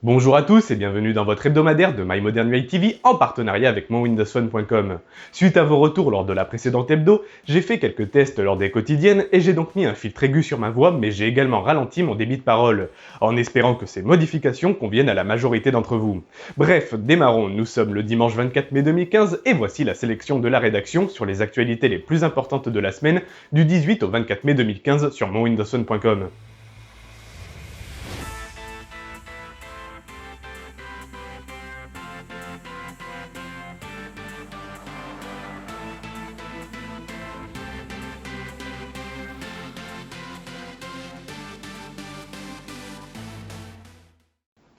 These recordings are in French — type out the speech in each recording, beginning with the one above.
Bonjour à tous et bienvenue dans votre hebdomadaire de My Modern UI TV en partenariat avec monwindowsphone.com. Suite à vos retours lors de la précédente hebdo, j'ai fait quelques tests lors des quotidiennes et j'ai donc mis un filtre aigu sur ma voix, mais j'ai également ralenti mon débit de parole, en espérant que ces modifications conviennent à la majorité d'entre vous. Bref, démarrons, nous sommes le dimanche 24 mai 2015 et voici la sélection de la rédaction sur les actualités les plus importantes de la semaine du 18 au 24 mai 2015 sur monwindowsphone.com.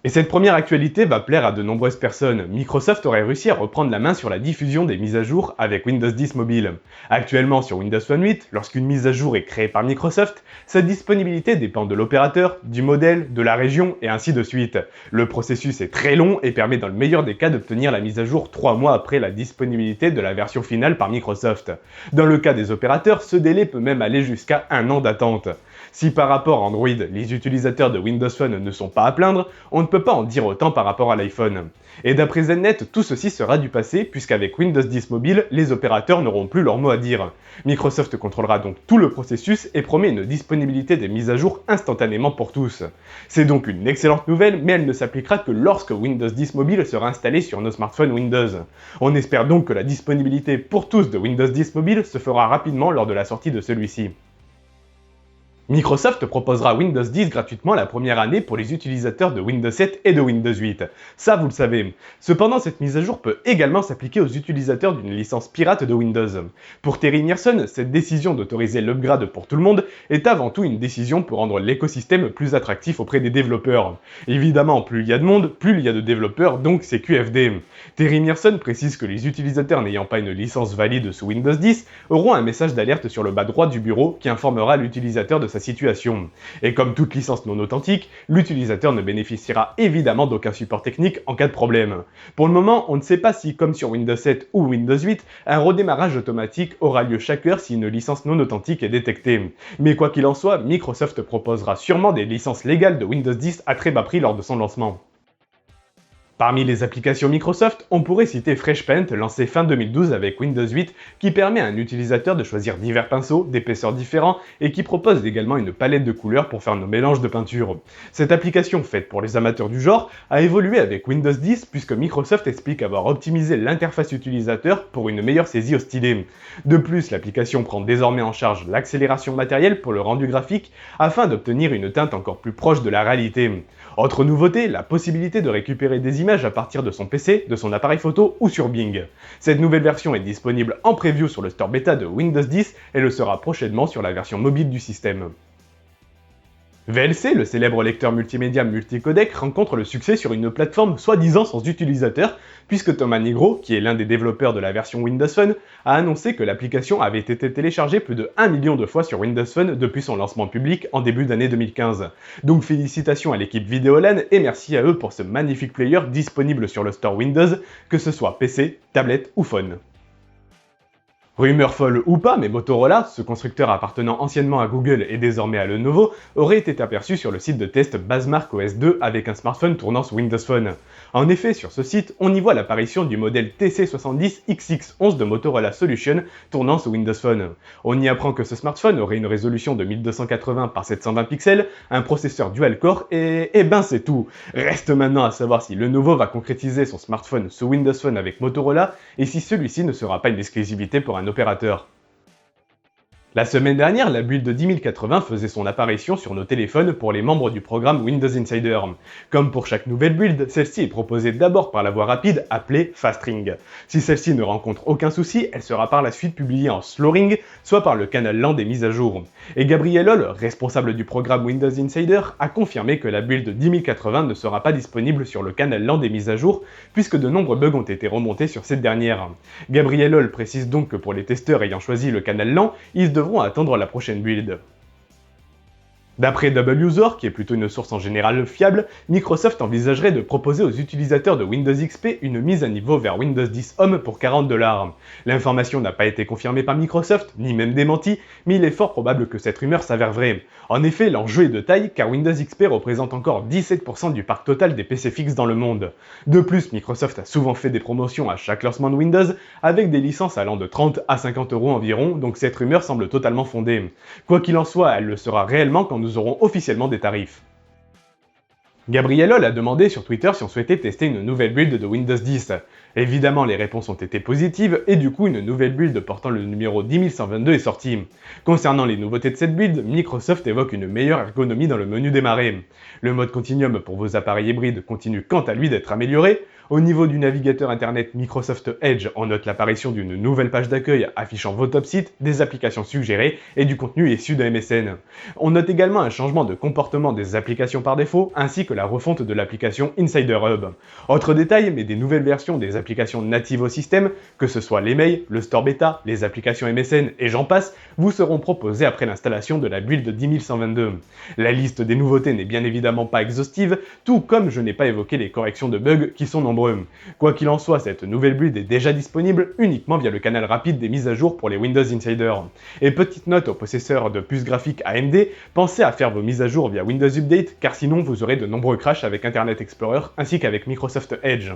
Et cette première actualité va plaire à de nombreuses personnes. Microsoft aurait réussi à reprendre la main sur la diffusion des mises à jour avec Windows 10 Mobile. Actuellement sur Windows Phone 8, lorsqu'une mise à jour est créée par Microsoft, sa disponibilité dépend de l'opérateur, du modèle, de la région et ainsi de suite. Le processus est très long et permet dans le meilleur des cas d'obtenir la mise à jour 3 mois après la disponibilité de la version finale par Microsoft. Dans le cas des opérateurs, ce délai peut même aller jusqu'à 1 an d'attente. Si par rapport à Android, les utilisateurs de Windows Phone ne sont pas à plaindre, on ne peut pas en dire autant par rapport à l'iPhone. Et d'après ZNet, tout ceci sera du passé puisqu'avec Windows 10 Mobile, les opérateurs n'auront plus leur mot à dire. Microsoft contrôlera donc tout le processus et promet une disponibilité des mises à jour instantanément pour tous. C'est donc une excellente nouvelle, mais elle ne s'appliquera que lorsque Windows 10 Mobile sera installé sur nos smartphones Windows. On espère donc que la disponibilité pour tous de Windows 10 Mobile se fera rapidement lors de la sortie de celui-ci. Microsoft proposera Windows 10 gratuitement la première année pour les utilisateurs de Windows 7 et de Windows 8. Ça, vous le savez. Cependant, cette mise à jour peut également s'appliquer aux utilisateurs d'une licence pirate de Windows. Pour Terry Myerson, cette décision d'autoriser l'upgrade pour tout le monde est avant tout une décision pour rendre l'écosystème plus attractif auprès des développeurs. Évidemment, plus il y a de monde, plus il y a de développeurs, donc c'est QFD. Terry Myerson précise que les utilisateurs n'ayant pas une licence valide sous Windows 10 auront un message d'alerte sur le bas droit du bureau qui informera l'utilisateur de sa situation. Et comme toute licence non authentique, l'utilisateur ne bénéficiera évidemment d'aucun support technique en cas de problème. Pour le moment, on ne sait pas si, comme sur Windows 7 ou Windows 8, un redémarrage automatique aura lieu chaque heure si une licence non authentique est détectée. Mais quoi qu'il en soit, Microsoft proposera sûrement des licences légales de Windows 10 à très bas prix lors de son lancement. Parmi les applications Microsoft, on pourrait citer FreshPaint lancé fin 2012 avec Windows 8 qui permet à un utilisateur de choisir divers pinceaux d'épaisseurs différents et qui propose également une palette de couleurs pour faire nos mélanges de peinture. Cette application faite pour les amateurs du genre a évolué avec Windows 10 puisque Microsoft explique avoir optimisé l'interface utilisateur pour une meilleure saisie au stylet. De plus, l'application prend désormais en charge l'accélération matérielle pour le rendu graphique afin d'obtenir une teinte encore plus proche de la réalité. Autre nouveauté, la possibilité de récupérer des images à partir de son PC, de son appareil photo ou sur Bing. Cette nouvelle version est disponible en preview sur le store bêta de Windows 10 et le sera prochainement sur la version mobile du système. VLC, le célèbre lecteur multimédia multicodec, rencontre le succès sur une plateforme soi-disant sans utilisateur, puisque Thomas Nigro, qui est l'un des développeurs de la version Windows Phone, a annoncé que l'application avait été téléchargée plus de 1 million de fois sur Windows Phone depuis son lancement public en début d'année 2015. Donc félicitations à l'équipe Vidéolan et merci à eux pour ce magnifique player disponible sur le store Windows, que ce soit PC, tablette ou phone. Rumeur folle ou pas, mais Motorola, ce constructeur appartenant anciennement à Google et désormais à Lenovo, aurait été aperçu sur le site de test Basemark OS 2 avec un smartphone tournant sous Windows Phone. En effet, sur ce site, on y voit l'apparition du modèle TC70XX11 de Motorola Solutions tournant sous Windows Phone. On y apprend que ce smartphone aurait une résolution de 1280 par 720 pixels, un processeur dual-core et ben c'est tout. Reste maintenant à savoir si Lenovo va concrétiser son smartphone sous Windows Phone avec Motorola et si celui-ci ne sera pas une exclusivité pour un opérateur. La semaine dernière, la build 10080 faisait son apparition sur nos téléphones pour les membres du programme Windows Insider. Comme pour chaque nouvelle build, celle-ci est proposée d'abord par la voie rapide appelée Fast Ring. Si celle-ci ne rencontre aucun souci, elle sera par la suite publiée en Slow Ring, soit par le canal lent des mises à jour. Et Gabriel Holl, responsable du programme Windows Insider, a confirmé que la build 10080 ne sera pas disponible sur le canal lent des mises à jour, puisque de nombreux bugs ont été remontés sur cette dernière. Gabriel Holl précise donc que pour les testeurs ayant choisi le canal lent, ils devront attendre la prochaine build. D'après Double qui est plutôt une source en général fiable, Microsoft envisagerait de proposer aux utilisateurs de Windows XP une mise à niveau vers Windows 10 Home pour 40$. L'information n'a pas été confirmée par Microsoft, ni même démentie, mais il est fort probable que cette rumeur s'avère vraie. En effet, l'enjeu est de taille car Windows XP représente encore 17% du parc total des PC fixes dans le monde. De plus, Microsoft a souvent fait des promotions à chaque lancement de Windows, avec des licences allant de 30 à 50€ environ, donc cette rumeur semble totalement fondée. Quoi qu'il en soit, elle le sera réellement quand nous aurons officiellement des tarifs. Gabriel Hall a demandé sur Twitter si on souhaitait tester une nouvelle build de Windows 10. Évidemment, les réponses ont été positives et du coup, une nouvelle build portant le numéro 10122 est sortie. Concernant les nouveautés de cette build, Microsoft évoque une meilleure ergonomie dans le menu démarrer. Le mode Continuum pour vos appareils hybrides continue quant à lui d'être amélioré. Au niveau du navigateur internet Microsoft Edge, on note l'apparition d'une nouvelle page d'accueil affichant vos top sites, des applications suggérées et du contenu issu de MSN. On note également un changement de comportement des applications par défaut, ainsi que la refonte de l'application Insider Hub. Autre détail, mais des nouvelles versions des applications natives au système, que ce soit les mails, le store bêta, les applications MSN et j'en passe, vous seront proposées après l'installation de la build 10122. La liste des nouveautés n'est bien évidemment pas exhaustive, tout comme je n'ai pas évoqué les corrections de bugs qui sont nombreux. Quoi qu'il en soit, cette nouvelle build est déjà disponible uniquement via le canal rapide des mises à jour pour les Windows Insider. Et petite note aux possesseurs de puces graphiques AMD, pensez à faire vos mises à jour via Windows Update car sinon vous aurez de nombreux crashs avec Internet Explorer ainsi qu'avavec Microsoft Edge.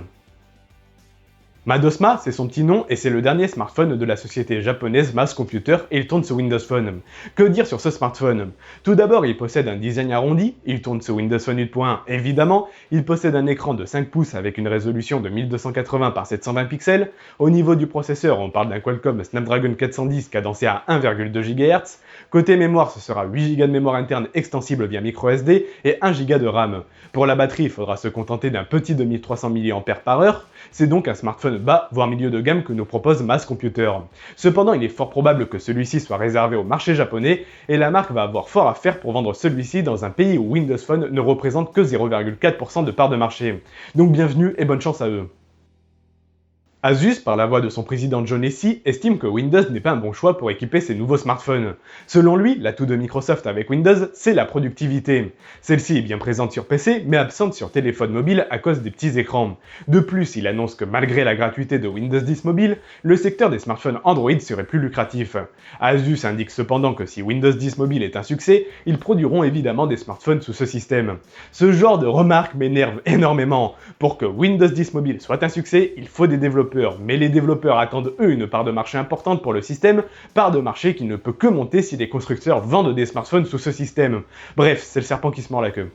Madosma, c'est son petit nom et c'est le dernier smartphone de la société japonaise Mass Computer et il tourne sur Windows Phone. Que dire sur ce smartphone? Tout d'abord, il possède un design arrondi, il tourne sur Windows Phone 8.1 évidemment, il possède un écran de 5 pouces avec une résolution de 1280 par 720 pixels, au niveau du processeur, on parle d'un Qualcomm Snapdragon 410 cadencé à 1,2 GHz, côté mémoire, ce sera 8 Go de mémoire interne extensible via microSD et 1 Go de RAM. Pour la batterie, il faudra se contenter d'un petit 2300 mAh, c'est donc un smartphone bas, voire milieu de gamme que nous propose Mass Computer. Cependant, il est fort probable que celui-ci soit réservé au marché japonais et la marque va avoir fort à faire pour vendre celui-ci dans un pays où Windows Phone ne représente que 0,4% de part de marché. Donc bienvenue et bonne chance à eux. Asus, par la voix de son président John Hessie, estime que Windows n'est pas un bon choix pour équiper ses nouveaux smartphones. Selon lui, l'atout de Microsoft avec Windows, c'est la productivité. Celle-ci est bien présente sur PC, mais absente sur téléphone mobile à cause des petits écrans. De plus, il annonce que malgré la gratuité de Windows 10 Mobile, le secteur des smartphones Android serait plus lucratif. Asus indique cependant que si Windows 10 Mobile est un succès, ils produiront évidemment des smartphones sous ce système. Ce genre de remarque m'énerve énormément. Pour que Windows 10 Mobile soit un succès, il faut des développeurs. Mais les développeurs attendent eux une part de marché importante pour le système, part de marché qui ne peut que monter si les constructeurs vendent des smartphones sous ce système. Bref, c'est le serpent qui se mord la queue.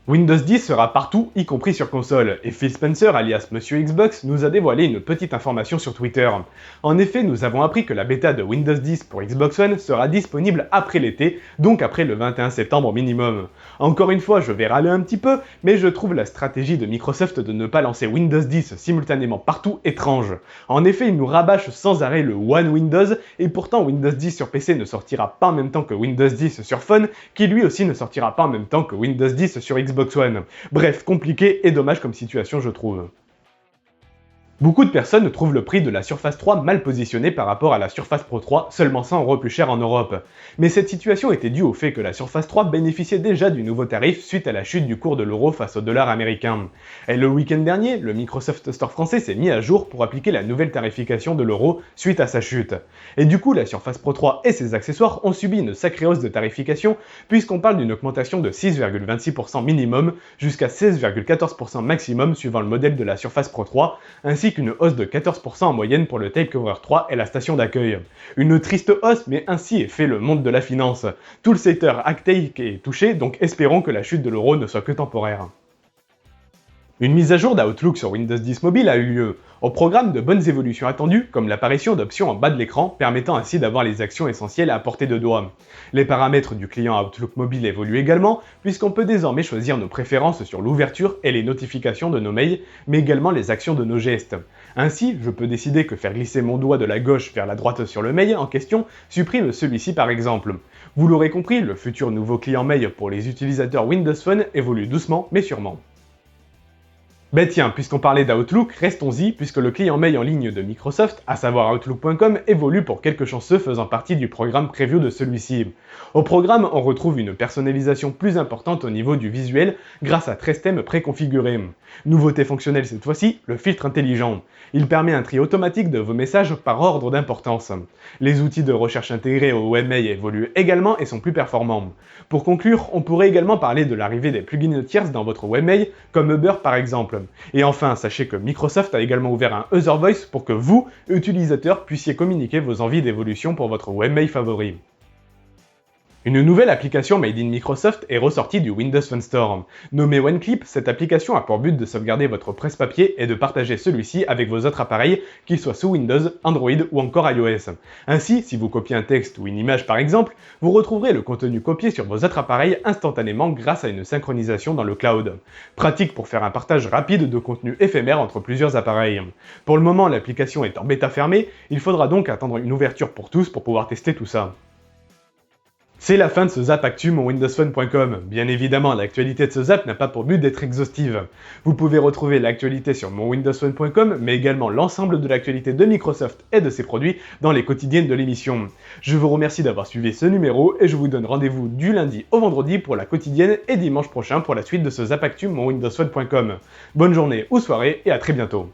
Windows 10 sera partout, y compris sur console, et Phil Spencer, alias Monsieur Xbox, nous a dévoilé une petite information sur Twitter. En effet, nous avons appris que la bêta de Windows 10 pour Xbox One sera disponible après l'été, donc après le 21 septembre minimum. Encore une fois, je vais râler un petit peu, mais je trouve la stratégie de Microsoft de ne pas lancer Windows 10 simultanément partout étrange. En effet, ils nous rabâchent sans arrêt le One Windows, et pourtant Windows 10 sur PC ne sortira pas en même temps que Windows 10 sur Phone, qui lui aussi ne sortira pas en même temps que Windows 10 sur Xbox One. Bref, compliqué et dommage comme situation je trouve. Beaucoup de personnes trouvent le prix de la Surface 3 mal positionné par rapport à la Surface Pro 3, seulement 100€ plus cher en Europe. Mais cette situation était due au fait que la Surface 3 bénéficiait déjà du nouveau tarif suite à la chute du cours de l'euro face au dollar américain. Et le week-end dernier, le Microsoft Store français s'est mis à jour pour appliquer la nouvelle tarification de l'euro suite à sa chute. Et du coup, la Surface Pro 3 et ses accessoires ont subi une sacrée hausse de tarification puisqu'on parle d'une augmentation de 6,26% minimum jusqu'à 16,14% maximum suivant le modèle de la Surface Pro 3, ainsi qu'une hausse de 14% en moyenne pour le Type Cover 3 et la station d'accueil. Une triste hausse, mais ainsi est fait le monde de la finance. Tout le secteur high-tech est touché, donc espérons que la chute de l'euro ne soit que temporaire. Une mise à jour d'Outlook sur Windows 10 Mobile a eu lieu. Au programme de bonnes évolutions attendues, comme l'apparition d'options en bas de l'écran, permettant ainsi d'avoir les actions essentielles à portée de doigt. Les paramètres du client Outlook Mobile évoluent également, puisqu'on peut désormais choisir nos préférences sur l'ouverture et les notifications de nos mails, mais également les actions de nos gestes. Ainsi, je peux décider que faire glisser mon doigt de la gauche vers la droite sur le mail en question supprime celui-ci par exemple. Vous l'aurez compris, le futur nouveau client mail pour les utilisateurs Windows Phone évolue doucement mais sûrement. Ben tiens, puisqu'on parlait d'Outlook, restons-y, puisque le client mail en ligne de Microsoft, à savoir Outlook.com, évolue pour quelques chanceux faisant partie du programme preview de celui-ci. Au programme, on retrouve une personnalisation plus importante au niveau du visuel grâce à 13 thèmes préconfigurés. Nouveauté fonctionnelle cette fois-ci, le filtre intelligent. Il permet un tri automatique de vos messages par ordre d'importance. Les outils de recherche intégrés au webmail évoluent également et sont plus performants. Pour conclure, on pourrait également parler de l'arrivée des plugins tierces dans votre webmail, comme Uber par exemple. Et enfin, sachez que Microsoft a également ouvert un Other Voice pour que vous, utilisateurs, puissiez communiquer vos envies d'évolution pour votre webmail favori. Une nouvelle application made in Microsoft est ressortie du Windows Phone Store. Nommée OneClip, cette application a pour but de sauvegarder votre presse-papier et de partager celui-ci avec vos autres appareils, qu'ils soient sous Windows, Android ou encore iOS. Ainsi, si vous copiez un texte ou une image par exemple, vous retrouverez le contenu copié sur vos autres appareils instantanément grâce à une synchronisation dans le cloud. Pratique pour faire un partage rapide de contenu éphémère entre plusieurs appareils. Pour le moment, l'application est en bêta fermée, il faudra donc attendre une ouverture pour tous pour pouvoir tester tout ça. C'est la fin de ce Zap Actu mon windowsphone.com. Bien évidemment, l'actualité de ce Zap n'a pas pour but d'être exhaustive. Vous pouvez retrouver l'actualité sur mon windowsphone.com, mais également l'ensemble de l'actualité de Microsoft et de ses produits dans les quotidiennes de l'émission. Je vous remercie d'avoir suivi ce numéro et je vous donne rendez-vous du lundi au vendredi pour la quotidienne et dimanche prochain pour la suite de ce Zap Actu mon windowsphone.com. Bonne journée ou soirée et à très bientôt.